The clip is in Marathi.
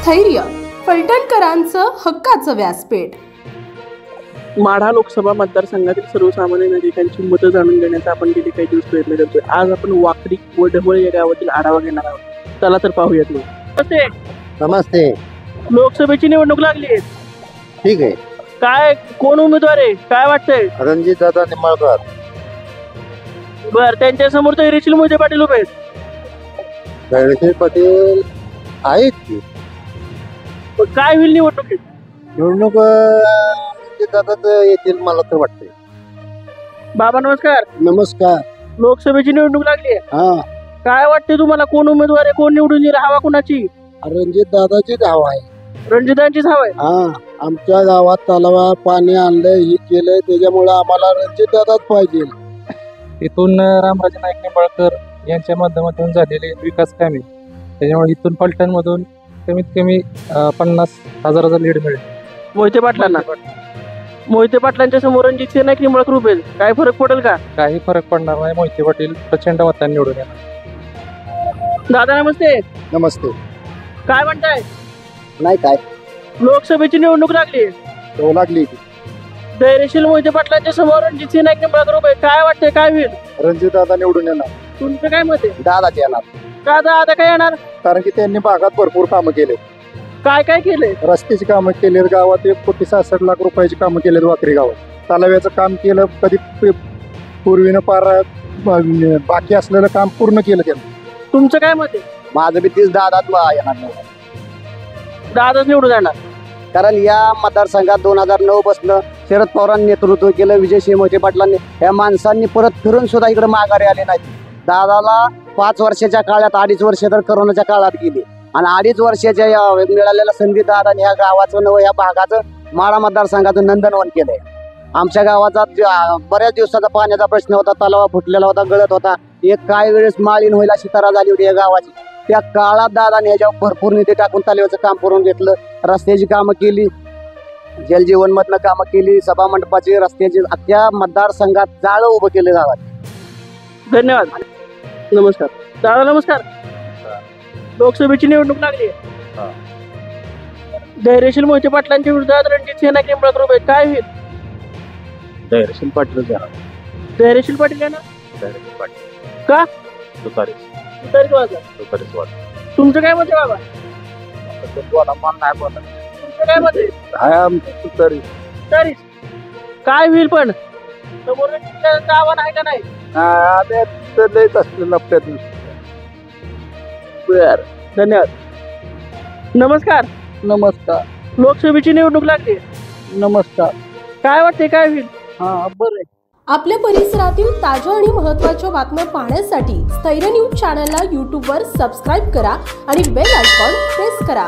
स्थैर्य, फलटणकरांचं हक्काचं व्यासपीठ। माढा लोकसभा मतदारसंघातील सर्वसामान्य नागरिकांची मतं जाणून घेण्याचा आपण गेले काही दिवस प्रयत्न करतोय। आज आपण वाकडी व ढवळ या गावातील आढावा घेणार आहोत। चला तर पाहूयात मग। नमस्ते। नमस्ते। लोकसभेची निवडणूक लागली आहे, ठीक आहे। काय कोण उमेदवार आहे, काय वाटतंय? रणजित दादा निंबाळकर। बर, त्यांच्या समोर तर रेशील मोहिते पाटील उभे आहेत। धैर्यशील पाटील आहेत की, पण काय होईल निवडणुकीत? निवडणूक रणजित दादाच येतील मला तर वाटतंय। बाबा नमस्कार। नमस्कार। लोकसभेची निवडणूक लागली आहे, हा, काय वाटते तुम्हाला? कोण उमेदवार आहे, कोण निवडून येईल, हवा कोणाची? रणजित दादाचीच हवा आहे। रणजितांचीच हवा आहे। हा, आमच्या गावात तलावा पाणी आणलंय, हे केलंय, त्याच्यामुळे आम्हाला रणजित दादाच पाहिजे। इथून रामराजे नाईक निंबाळकर यांच्या माध्यमातून झालेले विकास कामे, त्याच्यामुळे इथून पलटणमधून कमीत कमी 50,000चा लीड मिळेल मोहिते पाटलांना। मोहिते पाटलांच्या समोर रणजित नाईक निंबाळकर उभे आहेत, काय फरक पडेल का? काही फरक पडणार नाही। मोहिते पाटील प्रचंड मतांनी निवडून येणार। दादा नमस्ते। नमस्ते। काय म्हणताय? नाही काय, लोकसभेची निवडणूक लागली, तो लागली धैर्यशील मोहिते पाटलांच्या समोर रणजित नाईक निंबाळकर उभे आहेत, काय वाटतंय, काय होईल? रणजित दादा निवडून येणार। तुमचं काय मत आहे? दादाच येणार, का दादा काय येणार? कारण की त्यांनी भागात भरपूर कामं केले। काय काय केलंय? रस्त्याची कामं केली, गावात 1,66,00,000 रुपयाची कामं केली, वाकरी गावात तलाव्याचं काम केलं, कधी पूर्वीनं पार बाकी असलेलं काम पूर्ण केलं त्यांनी। तुमचं काय मत आहे? माझं बी तीच दादाच येणार, दादाच निवडून जाणार। कारण या मतदारसंघात 2009 पासून शरद पवारांनी नेतृत्व केलं, विजयसिंह मोहिते पाटलांनी, या माणसांनी परत फिरून सुद्धा इकडे माघारी आले नाहीत। दादाला 5 वर्षाच्या काळात 2.5 वर्ष तर करोनाच्या काळात गेली, आणि 2.5 वर्षाच्या या मिळालेल्या संधी दादाने ह्या गावाचं व या भागाचं माढा मतदारसंघाचं नंदनवन केलंय। आमच्या गावाचा बऱ्याच दिवसाचा पाण्याचा प्रश्न होता, तलावा फुटलेला होता, गळत होता, एक काही वेळेस माळीन व्हायला शितारा झाली होती या गावाची। त्या काळात दादाने ह्याच्यावर भरपूर निधी टाकून तलावाचं काम करून घेतलं, रस्त्याची कामं केली, जलजीवन मधनं कामं केली, सभा मंडपाची, रस्त्याची, अख्ख्या मतदारसंघात जाळं उभं केलं गावात। धन्यवाद। नमस्कार दादा। नमस्कार। लोकसभेची निवडणूक लागली, धैर्यशील मोहिते पाटलांच्या विरोधात रणजित नाईक निंबाळकर उभे आहेत, काय होईल? धैर्यशील पाटील धैर्यशील पाटील येणार। धैर्यशील पाटील का? तुतारीच तुमचं काय मत आहे बाबा? नाही बोलत, तुमचं काय मत आहे? तरीच काय होईल? पण समोर रणजितचं आव्हान आहे का नाही? बर, धन्यवाद। नमस्कार। नमस्कार। लोकसभेची निवडणूक लागली, नमस्कार। काय वाटते, काय होईल? हा, बरं। आपल्या परिसरातील ताज्या आणि महत्त्वाच्या बातम्या पाहण्यासाठी स्थैर्य न्यूज चॅनलला यूट्यूबवर सबस्क्राईब करा आणि बेल आयकॉन प्रेस करा।